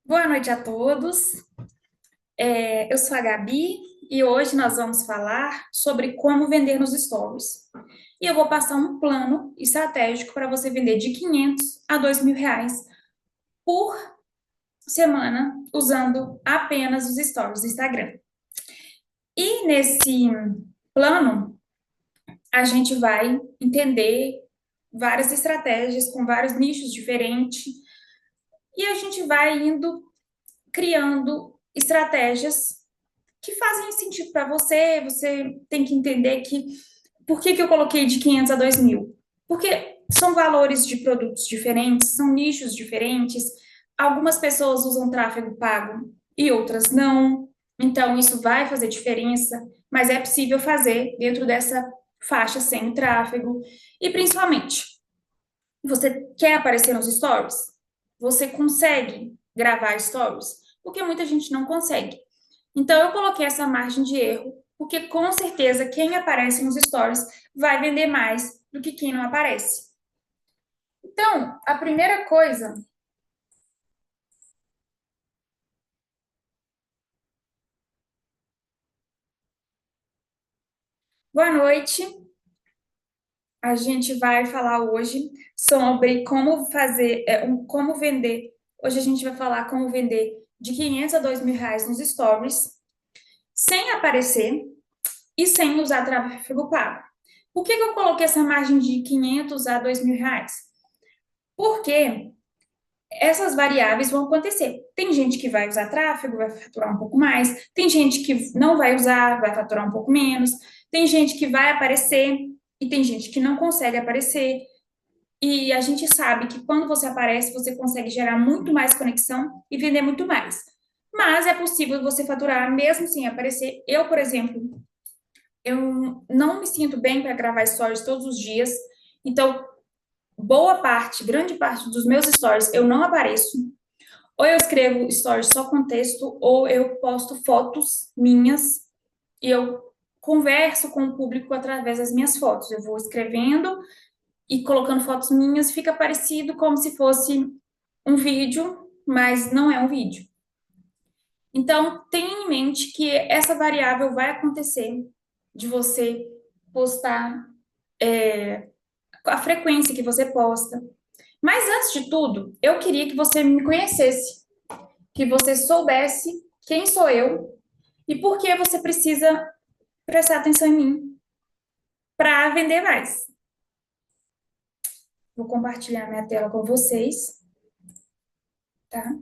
Boa noite a todos. Eu sou a Gabi e hoje nós vamos falar sobre como vender nos stories. E eu vou passar um plano estratégico para você vender de 500 a R$ 2.000 por semana usando apenas os stories do Instagram. E nesse plano, a gente vai entender várias estratégias com vários nichos diferentes e a gente vai indo criando estratégias que fazem sentido para você. Você tem que entender que por que eu coloquei de 500 a 2.000? Porque são valores de produtos diferentes, são nichos diferentes. Algumas pessoas usam tráfego pago e outras não. Então, isso vai fazer diferença, mas é possível fazer dentro dessa faixa sem o tráfego. E, principalmente, você quer aparecer nos stories? Você consegue gravar stories? Porque muita gente não consegue. Então, eu coloquei essa margem de erro, porque com certeza quem aparece nos stories vai vender mais do que quem não aparece. Então, a primeira coisa. Boa noite. A gente vai falar hoje sobre como fazer, como vender. Hoje a gente vai falar como vender de 500 a R$ 2.000 nos stories, sem aparecer e sem usar tráfego pago. Por que eu coloquei essa margem de 500 a R$ 2.000? Porque essas variáveis vão acontecer. Tem gente que vai usar tráfego, vai faturar um pouco mais, tem gente que não vai usar, vai faturar um pouco menos, tem gente que vai aparecer e tem gente que não consegue aparecer. E a gente sabe que quando você aparece, você consegue gerar muito mais conexão e vender muito mais. Mas é possível você faturar mesmo sem aparecer. Eu, por exemplo, eu não me sinto bem para gravar stories todos os dias. Então, boa parte, grande parte dos meus stories eu não apareço. Ou eu escrevo stories só com texto, ou eu posto fotos minhas e eu converso com o público através das minhas fotos. Eu vou escrevendo e colocando fotos minhas, fica parecido como se fosse um vídeo, mas não é um vídeo. Então, tenha em mente que essa variável vai acontecer de você postar, a frequência que você posta. Mas antes de tudo, eu queria que você me conhecesse, que você soubesse quem sou eu e por que você precisa prestar atenção em mim para vender mais. Vou compartilhar minha tela com vocês, tá?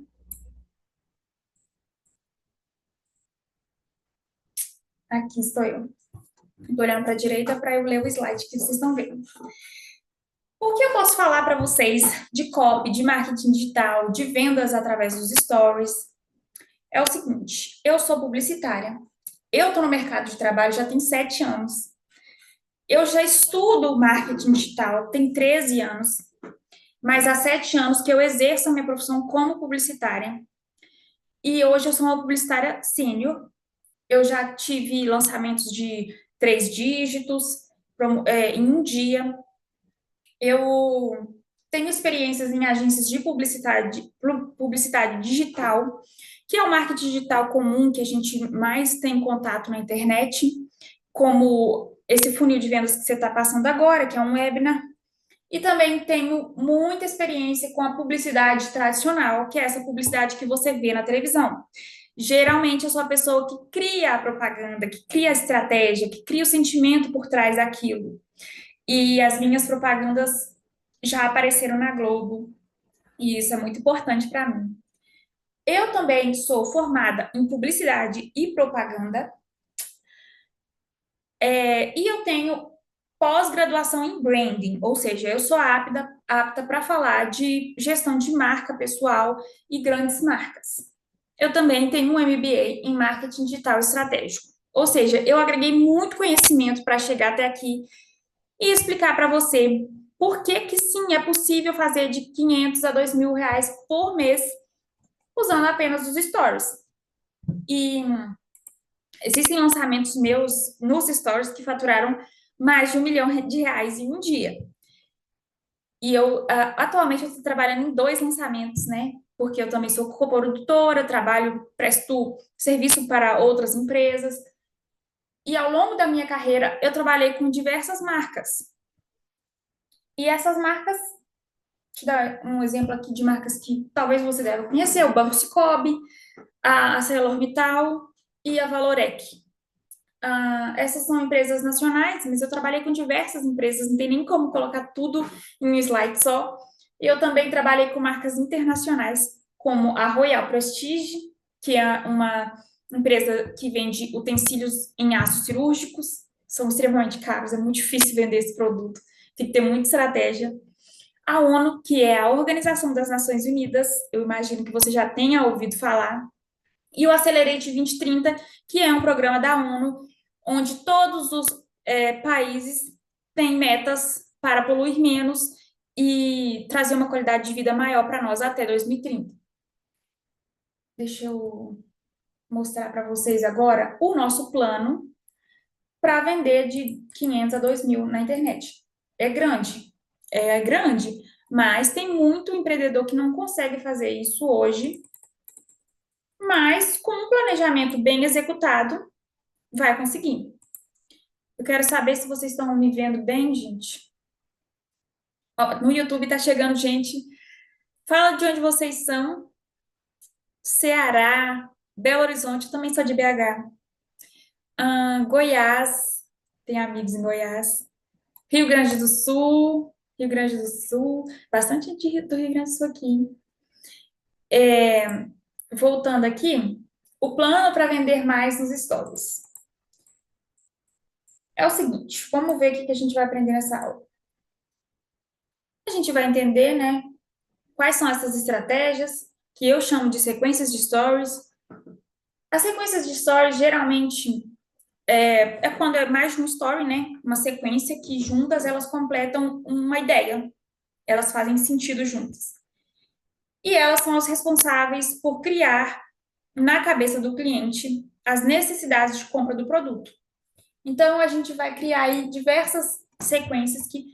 Aqui estou eu. Estou olhando para a direita para eu ler o slide que vocês estão vendo. O que eu posso falar para vocês de copy, de marketing digital, de vendas através dos stories? É o seguinte, eu sou publicitária. Eu estou no mercado de trabalho já tem 7 anos. Eu já estudo marketing digital, tem 13 anos, mas há 7 anos que eu exerço a minha profissão como publicitária. E hoje eu sou uma publicitária sênior. Eu já tive lançamentos de 3 dígitos em um dia. Eu tenho experiências em agências de publicidade digital, que é o marketing digital comum que a gente mais tem contato na internet, como esse funil de vendas que você está passando agora, que é um webinar. E também tenho muita experiência com a publicidade tradicional, que é essa publicidade que você vê na televisão. Geralmente eu sou a pessoa que cria a propaganda, que cria a estratégia, que cria o sentimento por trás daquilo. E as minhas propagandas já apareceram na Globo, e isso é muito importante para mim. Eu também sou formada em publicidade e propaganda, e eu tenho pós-graduação em branding, ou seja, eu sou apta para falar de gestão de marca pessoal e grandes marcas. Eu também tenho um MBA em marketing digital estratégico, ou seja, eu agreguei muito conhecimento para chegar até aqui e explicar para você por que que sim, é possível fazer de 500 a R$ 2.000 por mês usando apenas os stories. E existem lançamentos meus nos stories que faturaram mais de R$ 1 milhão em um dia. E eu, atualmente, eu estou trabalhando em 2 lançamentos, né? porque eu também sou coprodutora, trabalho, presto serviço para outras empresas. E ao longo da minha carreira, eu trabalhei com diversas marcas. E essas marcas, te dar um exemplo aqui de marcas que talvez você deva conhecer, o Banco Cicobi, a ArcelorMittal e a Valorec. Essas são empresas nacionais, mas eu trabalhei com diversas empresas, não tem nem como colocar tudo em um slide só. Eu também trabalhei com marcas internacionais, como a Royal Prestige, que é uma empresa que vende utensílios em aços cirúrgicos, são extremamente caros, é muito difícil vender esse produto, tem que ter muita estratégia. A ONU, que é a Organização das Nações Unidas, eu imagino que você já tenha ouvido falar, e o Accelerate 2030, que é um programa da ONU, onde todos os países têm metas para poluir menos e trazer uma qualidade de vida maior para nós até 2030. Deixa eu mostrar para vocês agora o nosso plano para vender de 500 a 2.000 na internet. É grande, mas tem muito empreendedor que não consegue fazer isso hoje, mas com um planejamento bem executado, vai conseguir. Eu quero saber se vocês estão me vendo bem, gente. Ó, no YouTube tá chegando gente. Fala de onde vocês são. Ceará, Belo Horizonte, eu também sou de BH. Goiás, tem amigos em Goiás. Rio Grande do Sul, Rio Grande do Sul, bastante gente do Rio Grande do Sul aqui. Voltando aqui, o plano para vender mais nos stories. É o seguinte, vamos ver o que a gente vai aprender nessa aula. A gente vai entender, né, quais são essas estratégias que eu chamo de sequências de stories. As sequências de stories geralmente é quando é mais de um story, né? Uma sequência que juntas elas completam uma ideia, elas fazem sentido juntas. E elas são as responsáveis por criar na cabeça do cliente as necessidades de compra do produto. Então a gente vai criar aí diversas sequências que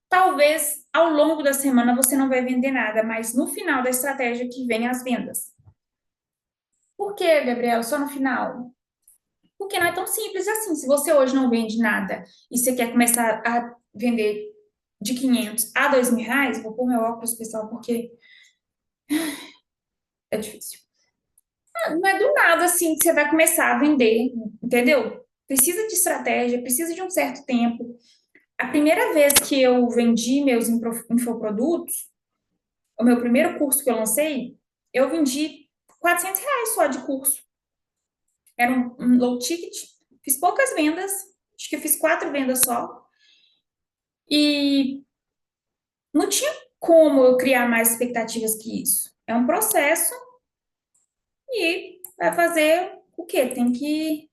talvez ao longo da semana você não vai vender nada, mas no final da estratégia que vem as vendas. Por que, Gabriela? Só no final? Porque não é tão simples assim. Se você hoje não vende nada e você quer começar a vender de 500 a 2.000 reais, vou pôr meu óculos, pessoal, porque é difícil. Não é do nada assim que você vai começar a vender, entendeu? Precisa de estratégia, precisa de um certo tempo. A primeira vez que eu vendi meus infoprodutos, o meu primeiro curso que eu lancei, eu vendi R$ 400 só de curso. Era um low ticket, fiz poucas vendas, acho que eu fiz 4 vendas só. E não tinha como eu criar mais expectativas que isso. É um processo e vai fazer o quê? Tem que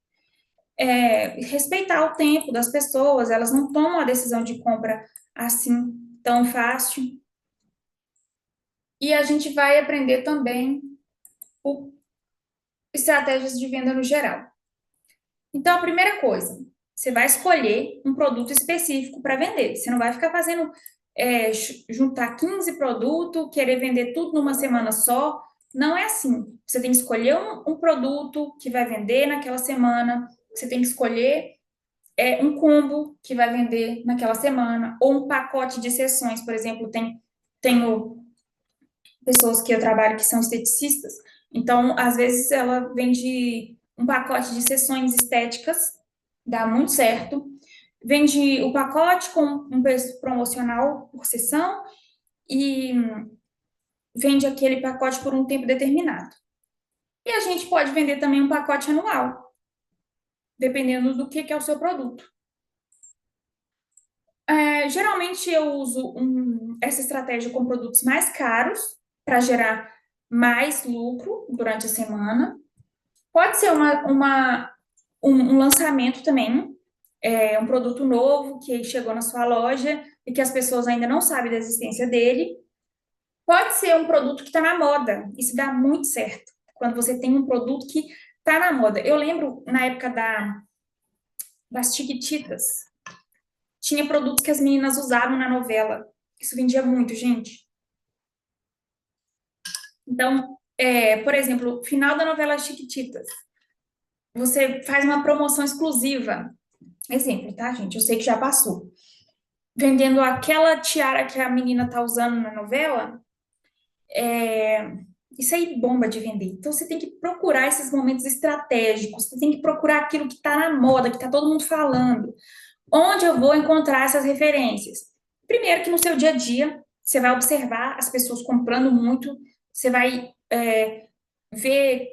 respeitar o tempo das pessoas, elas não tomam a decisão de compra assim tão fácil. E a gente vai aprender também o, estratégias de venda no geral. Então, a primeira coisa, você vai escolher um produto específico para vender. Você não vai ficar fazendo, juntar 15 produtos, querer vender tudo numa semana só. Não é assim. Você tem que escolher um produto que vai vender naquela semana. Você tem que escolher um combo que vai vender naquela semana. Ou um pacote de sessões, por exemplo. Tenho pessoas que eu trabalho que são esteticistas. Então, às vezes, ela vende um pacote de sessões estéticas, dá muito certo. Vende o pacote com um preço promocional por sessão e vende aquele pacote por um tempo determinado. E a gente pode vender também um pacote anual, dependendo do que é o seu produto. Geralmente eu uso essa estratégia com produtos mais caros para gerar mais lucro durante a semana. Pode ser um lançamento também, um produto novo que chegou na sua loja e que as pessoas ainda não sabem da existência dele. Pode ser um produto que está na moda. Isso dá muito certo. Quando você tem um produto que está na moda. Eu lembro na época das Chiquititas, tinha produtos que as meninas usavam na novela. Isso vendia muito, gente. Então, por exemplo, final da novela Chiquititas, você faz uma promoção exclusiva. Exemplo, tá, gente? Eu sei que já passou. Vendendo aquela tiara que a menina tá usando na novela, isso aí bomba de vender. Então você tem que procurar esses momentos estratégicos, você tem que procurar aquilo que está na moda, que está todo mundo falando. Onde eu vou encontrar essas referências? Primeiro que no seu dia a dia, você vai observar as pessoas comprando muito, você vai ver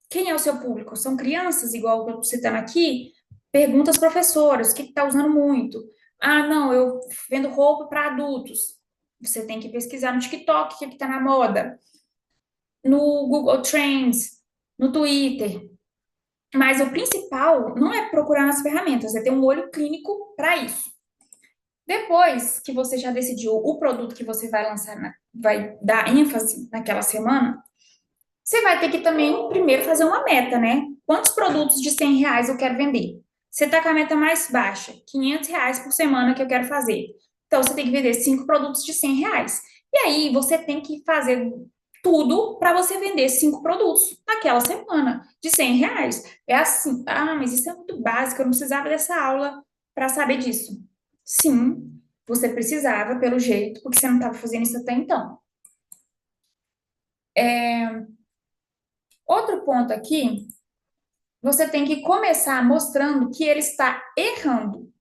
quem é o seu público. São crianças, igual eu estou citando aqui? Pergunta aos professores, o que está usando muito? Ah, não, eu vendo roupa para adultos. Você tem que pesquisar no TikTok o que está na moda, no Google Trends, no Twitter. Mas o principal não é procurar nas ferramentas, é ter um olho clínico para isso. Depois que você já decidiu o produto que você vai lançar, vai dar ênfase naquela semana, você vai ter que também primeiro fazer uma meta, né? Quantos produtos de R$ 100 eu quero vender? Você está com a meta mais baixa, R$ 500 por semana que eu quero fazer. Então, você tem que vender 5 produtos de R$ 100. E aí, você tem que fazer tudo para você vender 5 produtos naquela semana de R$ 100. É assim, ah, mas isso é muito básico, eu não precisava dessa aula para saber disso. Sim, você precisava, pelo jeito, porque você não estava fazendo isso até então. Outro ponto aqui, você tem que começar mostrando que ele está errando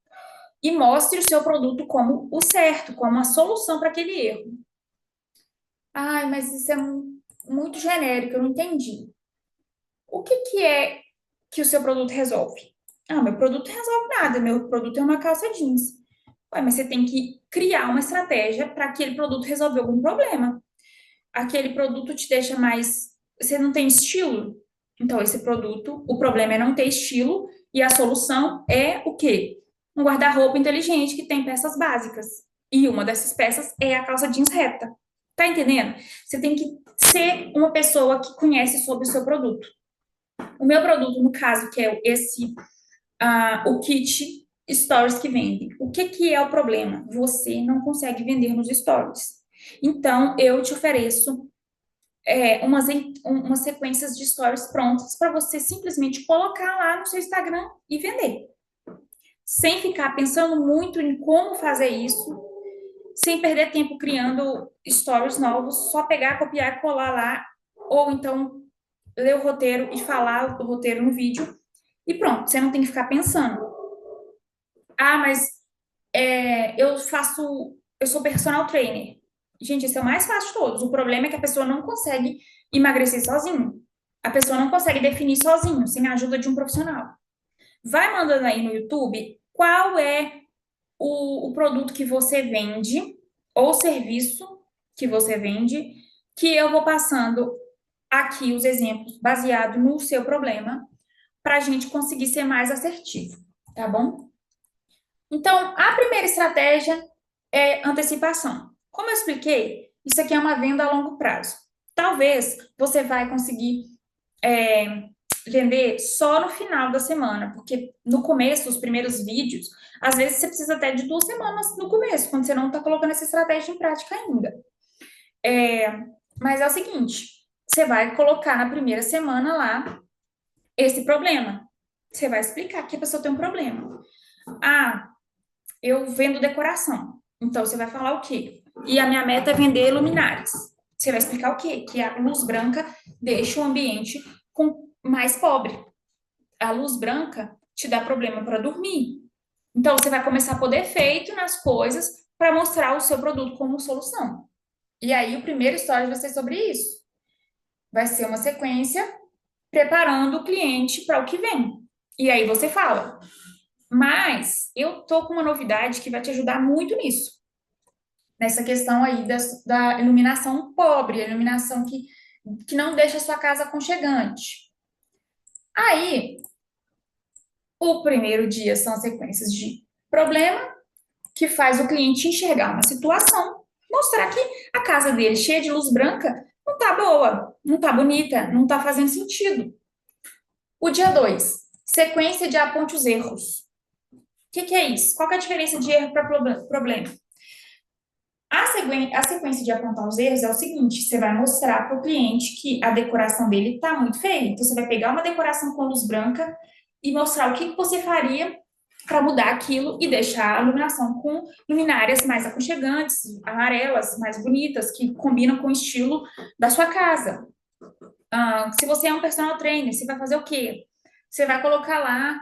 e mostre o seu produto como o certo, como a solução para aquele erro. Ai, mas isso é muito genérico, eu não entendi. O que que é que o seu produto resolve? Ah, meu produto resolve nada, meu produto é uma calça jeans. Ué, mas você tem que criar uma estratégia para aquele produto resolver algum problema. Aquele produto te deixa mais. Você não tem estilo? Então, esse produto, o problema é não ter estilo e a solução é o quê? Um guarda-roupa inteligente que tem peças básicas. E uma dessas peças é a calça jeans reta. Tá entendendo? Você tem que ser uma pessoa que conhece sobre o seu produto. O meu produto, no caso, que é o kit Stories que vende. O que que é o problema? Você não consegue vender nos Stories. Então, eu te ofereço umas sequências de stories prontas para você simplesmente colocar lá no seu Instagram e vender. Sem ficar pensando muito em como fazer isso, sem perder tempo criando stories novos, só pegar, copiar e colar lá, ou então ler o roteiro e falar o roteiro no vídeo e pronto, você não tem que ficar pensando. Ah, mas eu sou personal trainer. Gente, esse é o mais fácil de todos. O problema é que a pessoa não consegue emagrecer sozinho. A pessoa não consegue definir sozinho, sem a ajuda de um profissional. Vai mandando aí no YouTube qual é o produto que você vende, ou serviço que você vende, que eu vou passando aqui os exemplos baseado no seu problema, para a gente conseguir ser mais assertivo, tá bom? Então, a primeira estratégia é antecipação. Como eu expliquei, isso aqui é uma venda a longo prazo. Talvez você vai conseguir vender só no final da semana, porque no começo, os primeiros vídeos, às vezes você precisa até de 2 semanas no começo, quando você não está colocando essa estratégia em prática ainda. Mas é o seguinte, você vai colocar na primeira semana lá esse problema. Você vai explicar que a pessoa tem um problema. Ah, eu vendo decoração. Então, você vai falar o quê? E a minha meta é vender luminárias. Você vai explicar o quê? Que a luz branca deixa o ambiente mais pobre. A luz branca te dá problema para dormir. Então, você vai começar a pôr defeito nas coisas para mostrar o seu produto como solução. E aí, o primeiro story vai ser sobre isso. Vai ser uma sequência preparando o cliente para o que vem. E aí você fala, mas eu tô com uma novidade que vai te ajudar muito nisso. Nessa questão aí da iluminação pobre, a iluminação que não deixa a sua casa aconchegante. Aí, o primeiro dia são as sequências de problema, que faz o cliente enxergar uma situação, mostrar que a casa dele, cheia de luz branca, não tá boa, não tá bonita, não tá fazendo sentido. O dia 2, sequência de aponte os erros. O que é isso? Qual que é a diferença de erro para problema? A sequência de apontar os erros é o seguinte: você vai mostrar para o cliente que a decoração dele está muito feia. Então, você vai pegar uma decoração com luz branca e mostrar o que você faria para mudar aquilo e deixar a iluminação com luminárias mais aconchegantes, amarelas, mais bonitas, que combinam com o estilo da sua casa. Se você é um personal trainer, você vai fazer o quê? Você vai colocar lá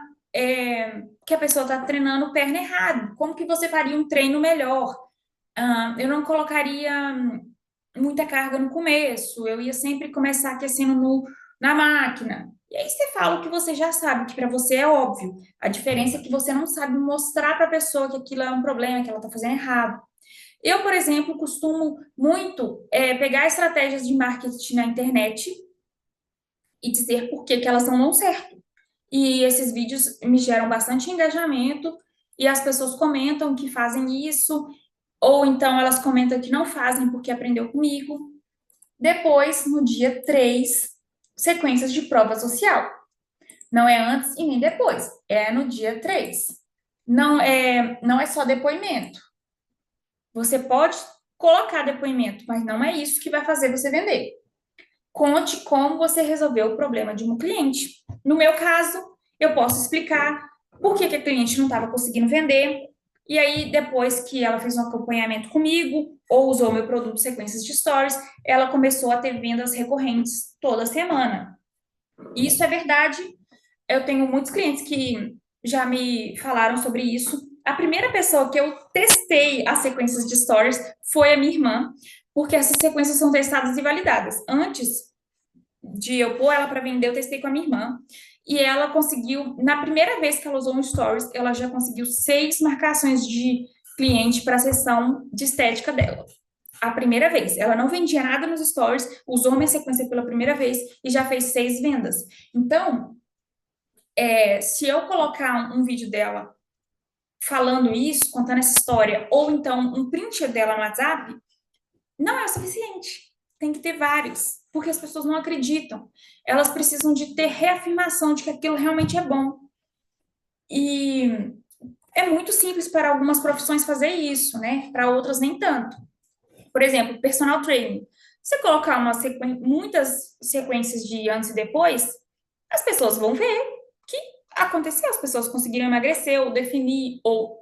que a pessoa está treinando perna errado. Como que você faria um treino melhor? Eu não colocaria muita carga no começo, eu ia sempre começar aquecendo na máquina. E aí você fala o que você já sabe, que para você é óbvio. A diferença é que você não sabe mostrar para a pessoa que aquilo é um problema, que ela está fazendo errado. Eu, por exemplo, costumo muito pegar estratégias de marketing na internet e dizer por que que elas não dão certo. E esses vídeos me geram bastante engajamento e as pessoas comentam que fazem isso, ou então elas comentam que não fazem porque aprendeu comigo. Depois, no dia 3, sequências de prova social. Não é antes e nem depois, é no dia 3. Não é só depoimento. Você pode colocar depoimento, mas não é isso que vai fazer você vender. Conte como você resolveu o problema de um cliente. No meu caso, eu posso explicar por que que a cliente não estava conseguindo vender. E aí, depois que ela fez um acompanhamento comigo, ou usou meu produto sequências de stories, ela começou a ter vendas recorrentes toda semana. E isso é verdade. Eu tenho muitos clientes que já me falaram sobre isso. A primeira pessoa que eu testei as sequências de stories foi a minha irmã, porque essas sequências são testadas e validadas. Antes de eu pôr ela para vender, eu testei com a minha irmã. E ela conseguiu, na primeira vez que ela usou um Stories, ela já conseguiu 6 marcações de cliente para a sessão de estética dela. A primeira vez. Ela não vendia nada nos Stories, usou minha sequência pela primeira vez e já fez 6 vendas. Então, se eu colocar um vídeo dela falando isso, contando essa história, ou então um print dela no WhatsApp, não é o suficiente. Tem que ter vários, porque as pessoas não acreditam. Elas precisam de ter reafirmação de que aquilo realmente é bom. E é muito simples para algumas profissões fazer isso, né? Para outras nem tanto. Por exemplo, personal training. Você colocar muitas sequências de antes e depois, as pessoas vão ver que aconteceu, as pessoas conseguiram emagrecer ou definir, ou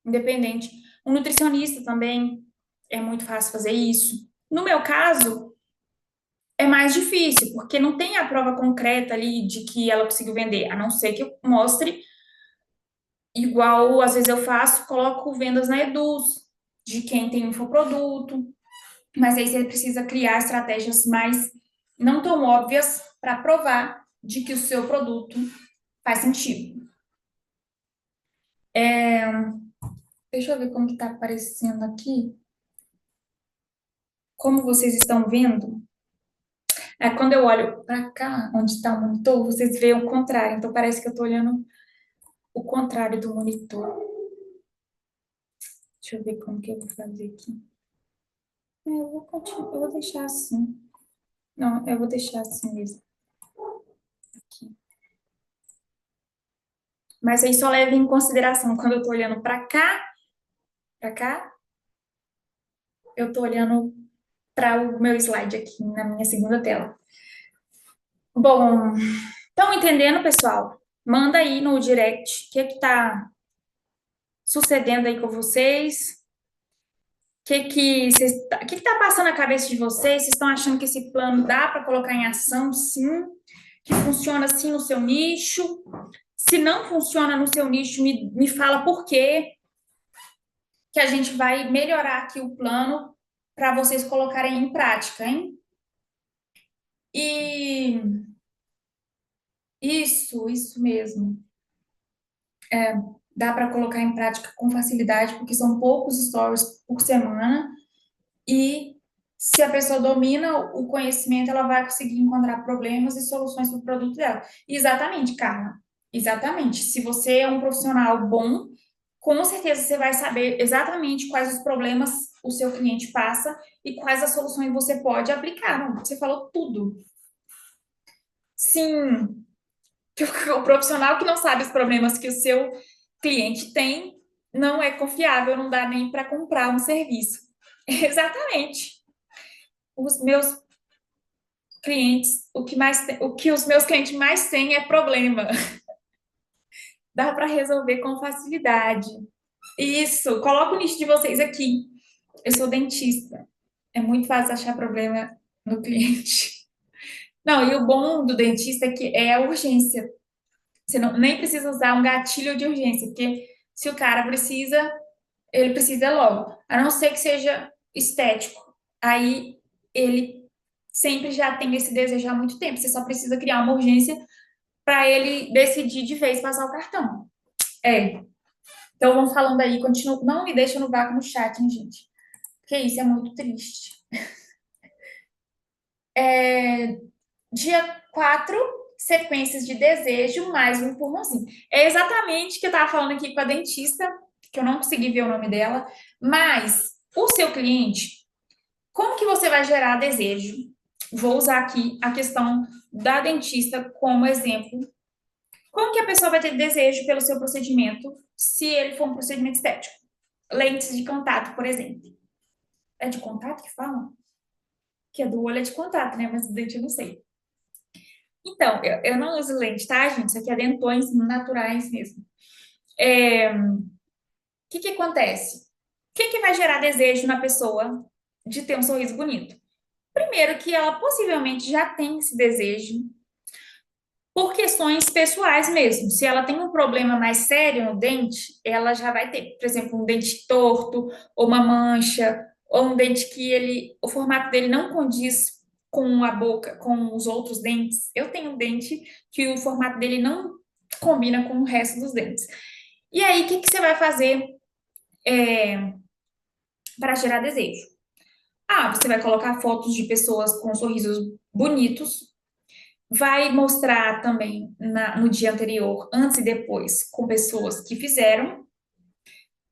independente. Um nutricionista também é muito fácil fazer isso. No meu caso, é mais difícil, porque não tem a prova concreta ali de que ela conseguiu vender, a não ser que eu mostre, igual às vezes eu faço, coloco vendas na Eduz, de quem tem infoproduto, mas aí você precisa criar estratégias mais não tão óbvias para provar de que o seu produto faz sentido. Deixa eu ver como que tá aparecendo aqui. Como vocês estão vendo, quando eu olho para cá, onde está o monitor, vocês veem o contrário. Então parece que eu estou olhando o contrário do monitor. Deixa eu ver como que eu vou fazer aqui. Eu vou continuar, eu vou deixar assim. Não, eu vou deixar assim mesmo. Aqui. Mas aí só leve em consideração quando eu tô olhando para cá, eu tô olhando para o meu slide aqui na minha segunda tela. Bom, estão entendendo, pessoal? Manda aí no direct o que que tá sucedendo aí com vocês. O que tá passando na cabeça de vocês? Vocês estão achando que esse plano dá para colocar em ação? Sim. Que funciona assim no seu nicho? Se não funciona no seu nicho, me fala por quê, que a gente vai melhorar aqui o plano para vocês colocarem em prática, hein? E isso mesmo. Dá para colocar em prática com facilidade, porque são poucos stories por semana. E se a pessoa domina o conhecimento, ela vai conseguir encontrar problemas e soluções para o produto dela. Exatamente, Carla. Exatamente. Se você é um profissional bom, com certeza você vai saber exatamente quais os problemas o seu cliente passa e quais as soluções você pode aplicar. Não, você falou tudo. Sim, o profissional que não sabe os problemas que o seu cliente tem não é confiável, não dá nem para comprar um serviço. Exatamente. Os meus clientes, o que os meus clientes mais têm é problema. Dá para resolver com facilidade. Isso, coloca o nicho de vocês aqui. Eu sou dentista. É muito fácil achar problema no cliente. Não, e o bom do dentista é que é a urgência. Você não, nem precisa usar um gatilho de urgência, porque se o cara precisa, ele precisa logo. A não ser que seja estético. Aí ele sempre já tem esse desejo há muito tempo. Você só precisa criar uma urgência para ele decidir de vez passar o cartão. É. Então vamos falando aí, continua. Não me deixa no vácuo no chat, hein, gente? Porque isso é muito triste. Dia 4, sequências de desejo, mais um empurrãozinho. É exatamente o que eu estava falando aqui com a dentista, que eu não consegui ver o nome dela, mas o seu cliente, como que você vai gerar desejo? Vou usar aqui a questão da dentista como exemplo. Como que a pessoa vai ter desejo pelo seu procedimento se ele for um procedimento estético? Lentes de contato, por exemplo. É de contato que fala? Que é do olho é de contato, né? Mas do dente eu não sei. Então, eu não uso lente, tá, gente? Isso aqui é dentões naturais mesmo. O que que acontece? O que que vai gerar desejo na pessoa de ter um sorriso bonito? Primeiro, que ela possivelmente já tem esse desejo por questões pessoais mesmo. Se ela tem um problema mais sério no dente, ela já vai ter, por exemplo, um dente torto, ou uma mancha, ou um dente que o formato dele não condiz com a boca, com os outros dentes. Eu tenho um dente que o formato dele não combina com o resto dos dentes. E aí, o que que você vai fazer para gerar desejo? Ah, você vai colocar fotos de pessoas com sorrisos bonitos, vai mostrar também no dia anterior, antes e depois, com pessoas que fizeram.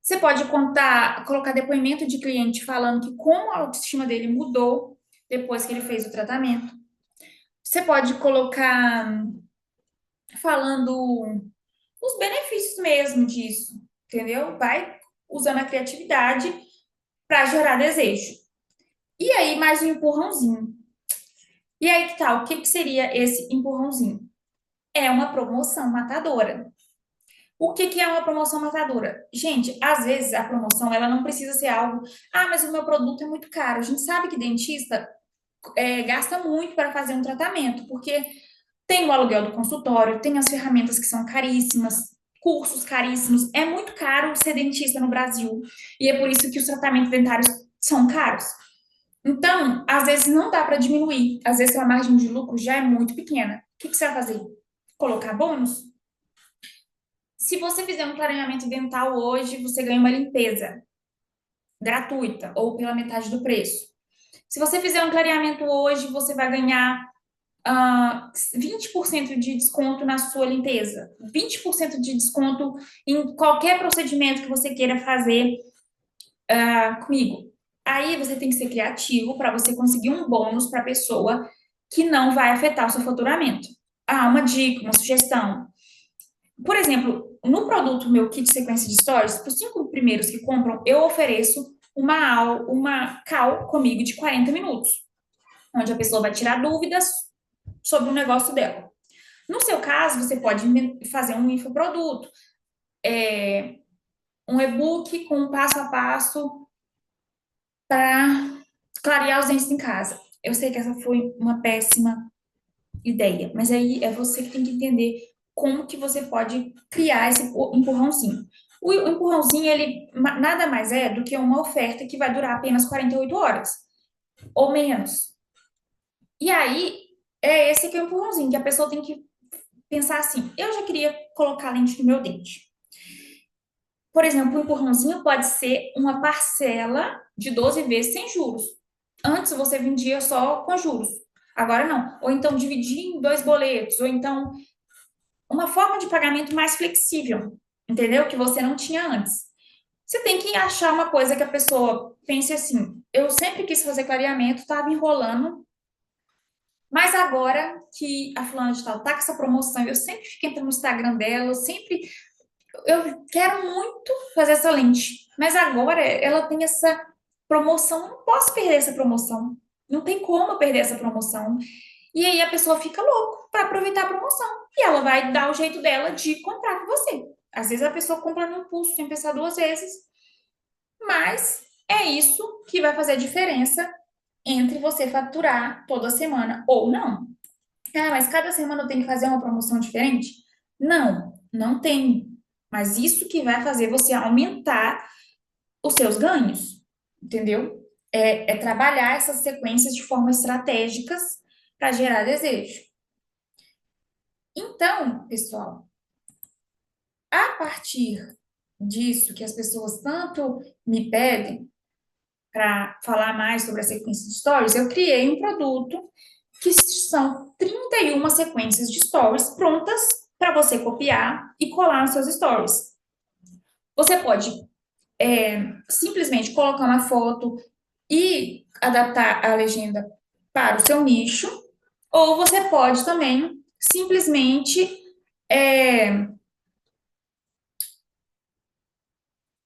Você pode contar, colocar depoimento de cliente falando que como a autoestima dele mudou depois que ele fez o tratamento. Você pode colocar falando os benefícios mesmo disso, entendeu? Vai usando a criatividade para gerar desejo. E aí, mais um empurrãozinho. E aí que tal? O que que seria esse empurrãozinho? É uma promoção matadora. O que que é uma promoção matadora? Gente, às vezes a promoção ela não precisa ser algo, ah, mas o meu produto é muito caro. A gente sabe que dentista gasta muito para fazer um tratamento, porque tem o aluguel do consultório, tem as ferramentas que são caríssimas, cursos caríssimos. É muito caro ser dentista no Brasil. E é por isso que os tratamentos dentários são caros. Então, às vezes não dá para diminuir. Às vezes a margem de lucro já é muito pequena. O que que você vai fazer? Colocar bônus? Se você fizer um clareamento dental hoje, você ganha uma limpeza gratuita ou pela metade do preço. Se você fizer um clareamento hoje, você vai ganhar 20% de desconto na sua limpeza, 20% de desconto em qualquer procedimento que você queira fazer comigo. Aí você tem que ser criativo para você conseguir um bônus para a pessoa que não vai afetar o seu faturamento. Ah, uma dica, uma sugestão. Por exemplo, no produto meu kit sequência de stories, para os 5 primeiros que compram, eu ofereço uma call comigo de 40 minutos, onde a pessoa vai tirar dúvidas sobre o negócio dela. No seu caso, você pode fazer um infoproduto, um e-book com um passo a passo para clarear os dentes em casa. Eu sei que essa foi uma péssima ideia, mas aí é você que tem que entender como que você pode criar esse empurrãozinho. O empurrãozinho, ele nada mais é do que uma oferta que vai durar apenas 48 horas, ou menos. E aí, é esse que é o empurrãozinho, que a pessoa tem que pensar assim, eu já queria colocar lente no meu dente. Por exemplo, o empurrãozinho pode ser uma parcela de 12 vezes sem juros. Antes você vendia só com juros. Agora não. Ou então dividir em 2 boletos. Ou então uma forma de pagamento mais flexível. Entendeu? Que você não tinha antes. Você tem que achar uma coisa que a pessoa pense assim. Eu sempre quis fazer clareamento, estava enrolando. Mas agora que a fulana de tal tá com essa promoção, eu sempre fico entrando no Instagram dela, eu quero muito fazer essa lente, mas agora ela tem promoção, não posso perder essa promoção. Não tem como eu perder essa promoção. E aí a pessoa fica louca para aproveitar a promoção. E ela vai dar o jeito dela de comprar com você. Às vezes a pessoa compra no impulso sem pensar duas vezes, mas é isso que vai fazer a diferença entre você faturar toda semana ou não. Ah, mas cada semana eu tenho que fazer uma promoção diferente? Não, não tem. Mas isso que vai fazer você aumentar os seus ganhos, entendeu? É trabalhar essas sequências de forma estratégicas para gerar desejo. Então, pessoal, a partir disso que as pessoas tanto me pedem para falar mais sobre a sequência de stories, eu criei um produto que são 31 sequências de stories prontas para você copiar e colar nos seus stories. Você pode simplesmente colocar uma foto e adaptar a legenda para o seu nicho, ou você pode também simplesmente é,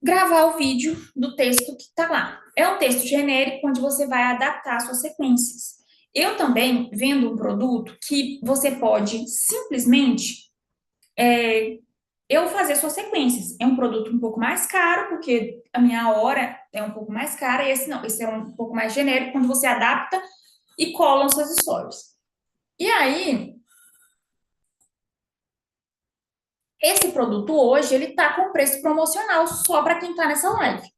gravar o vídeo do texto que está lá. É um texto genérico onde você vai adaptar suas sequências. Eu também vendo um produto que você pode simplesmente eu fazer suas sequências. É um produto um pouco mais caro, porque a minha hora é um pouco mais cara, e esse não, esse é um pouco mais genérico, quando você adapta e cola nos seus stories. E aí, esse produto hoje, ele tá com preço promocional só para quem tá nessa live.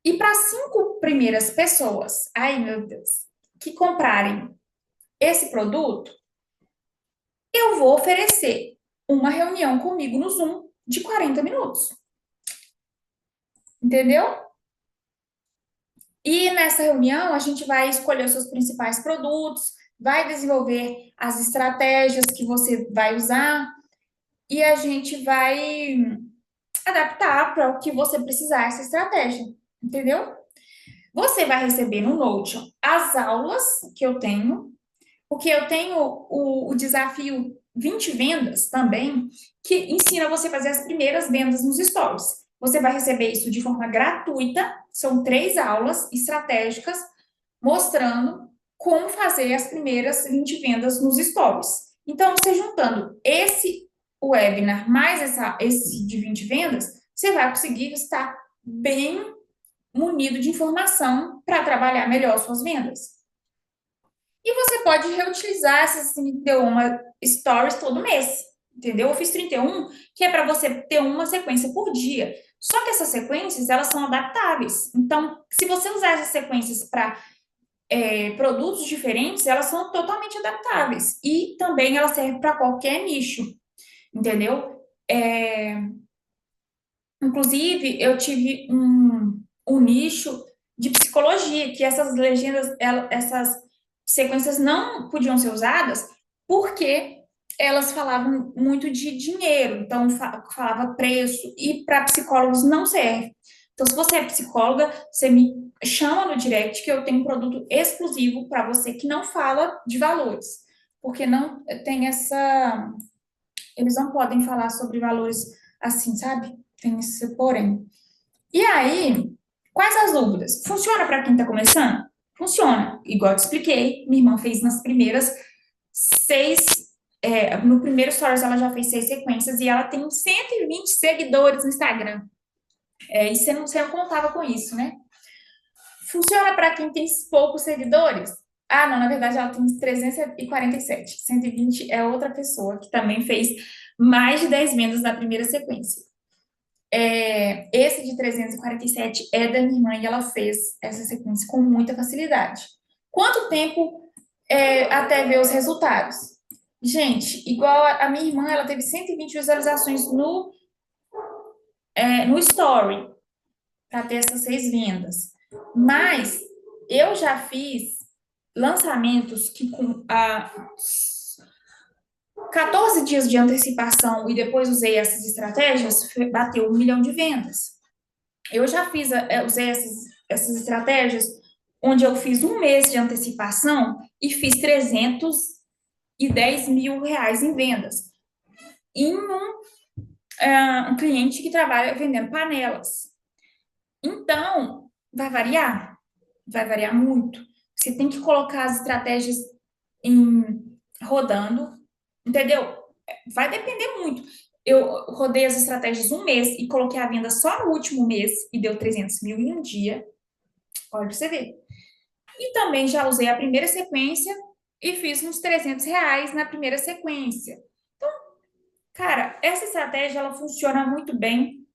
E para 5 primeiras pessoas, ai meu Deus, que comprarem esse produto, eu vou oferecer uma reunião comigo no Zoom de 40 minutos. Entendeu? E nessa reunião, a gente vai escolher os seus principais produtos, vai desenvolver as estratégias que você vai usar e a gente vai adaptar para o que você precisar essa estratégia, entendeu? Você vai receber no Notion as aulas que eu tenho, porque eu tenho o desafio 20 vendas também, que ensina você a fazer as primeiras vendas nos stories. Você vai receber isso de forma gratuita, são 3 aulas estratégicas mostrando como fazer as primeiras 20 vendas nos stories. Então, você juntando esse webinar mais esse de 20 vendas, você vai conseguir estar bem munido de informação para trabalhar melhor suas vendas. E você pode reutilizar essas 31 stories todo mês, entendeu? Eu fiz 31, que é para você ter uma sequência por dia. Só que essas sequências, elas são adaptáveis. Então, se você usar essas sequências para produtos diferentes, elas são totalmente adaptáveis. E também elas servem para qualquer nicho, entendeu? Inclusive, eu tive um nicho de psicologia, que essas legendas, essas sequências não podiam ser usadas porque elas falavam muito de dinheiro, então falava preço, e para psicólogos não serve. Então, se você é psicóloga, você me chama no direct que eu tenho um produto exclusivo para você que não fala de valores, porque não tem essa. Eles não podem falar sobre valores assim, sabe? Tem esse porém. E aí, quais as dúvidas? Funciona para quem está começando? Funciona. Igual eu te expliquei, minha irmã fez nas primeiras 6. No primeiro Stories ela já fez 6 sequências e ela tem 120 seguidores no Instagram. E você não contava com isso, né? Funciona para quem tem poucos seguidores? Ah, não, na verdade ela tem 347. 120 é outra pessoa que também fez mais de 10 vendas na primeira sequência. Esse de 347 é da minha irmã e ela fez essa sequência com muita facilidade. Quanto tempo até ver os resultados? Gente, igual a minha irmã, ela teve 120 visualizações no Story para ter essas 6 vendas. Mas eu já fiz lançamentos que com 14 dias de antecipação e depois usei essas estratégias, bateu 1 milhão de vendas. Eu já usei essas estratégias onde eu fiz um mês de antecipação e fiz 310 mil reais em vendas. Em um cliente que trabalha vendendo panelas. Então, Vai variar? Vai variar muito. Você tem que colocar as estratégias em rodando, entendeu? Vai depender muito. Eu rodei as estratégias um mês e coloquei a venda só no último mês e deu 300 mil em um dia. Pode você ver. E também já usei a primeira sequência e fiz uns R$ 300 na primeira sequência. Cara, essa estratégia ela funciona muito bem.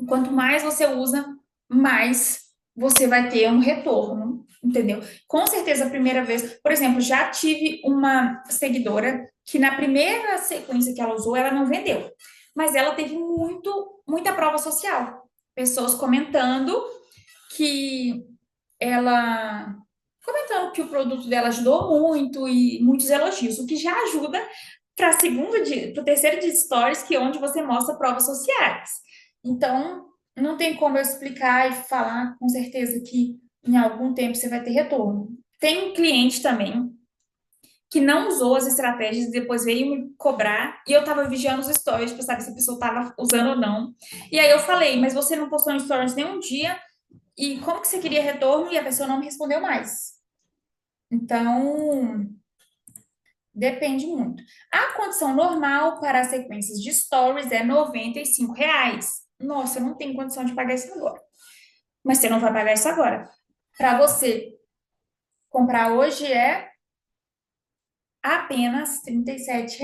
Quanto mais você usa, mais você vai ter um retorno, entendeu? Com certeza, a primeira vez, por exemplo, já tive uma seguidora que na primeira sequência que ela usou, ela não vendeu, mas ela teve muita prova social. Pessoas que ela comentando que o produto dela ajudou muito e muitos elogios, o que já ajuda para segundo dia, para o terceiro dia de stories, que é onde você mostra provas sociais. Então, não tem como eu explicar e falar com certeza que em algum tempo você vai ter retorno. Tem um cliente também que não usou as estratégias e depois veio me cobrar e eu estava vigiando os stories para saber se a pessoa estava usando ou não. E aí eu falei, mas você não postou no stories nenhum dia e como que você queria retorno? E a pessoa não me respondeu mais. Então, depende muito. A condição normal para as sequências de stories é R$ 95. Nossa, eu não tenho condição de pagar isso agora. Mas você não vai pagar isso agora. Para você comprar hoje é apenas R$ 37.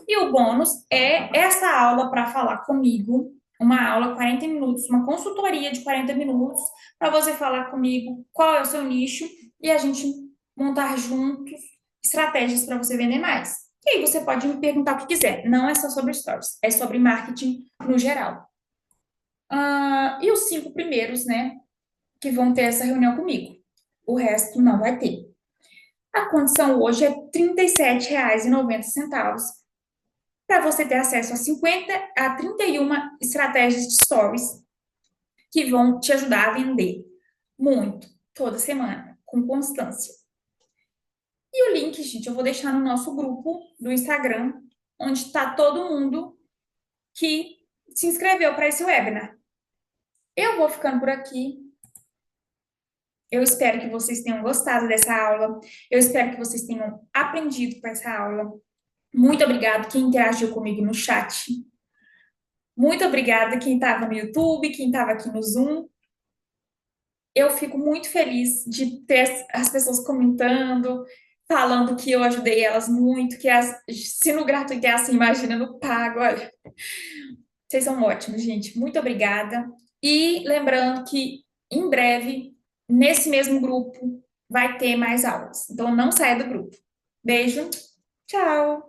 E o bônus é essa aula para falar comigo, uma aula 40 minutos, uma consultoria de 40 minutos, para você falar comigo qual é o seu nicho e a gente montar juntos estratégias para você vender mais. E aí você pode me perguntar o que quiser. Não é só sobre stories, é sobre marketing no geral. E os 5 primeiros, né, que vão ter essa reunião comigo. O resto não vai ter. A condição hoje é R$ 37,90 para você ter acesso a 50 a 31 estratégias de stories que vão te ajudar a vender muito, toda semana, com constância. E o link, gente, eu vou deixar no nosso grupo do Instagram, onde está todo mundo que se inscreveu para esse webinar. Eu vou ficando por aqui. Eu espero que vocês tenham gostado dessa aula. Eu espero que vocês tenham aprendido com essa aula. Muito obrigado quem interagiu comigo no chat. Muito obrigada quem estava no YouTube, quem estava aqui no Zoom. Eu fico muito feliz de ter as pessoas comentando, falando que eu ajudei elas muito, se no gratuito é assim, imagina no pago. Olha, vocês são ótimos, gente. Muito obrigada. E lembrando que em breve, nesse mesmo grupo, vai ter mais aulas. Então não saia do grupo. Beijo, tchau!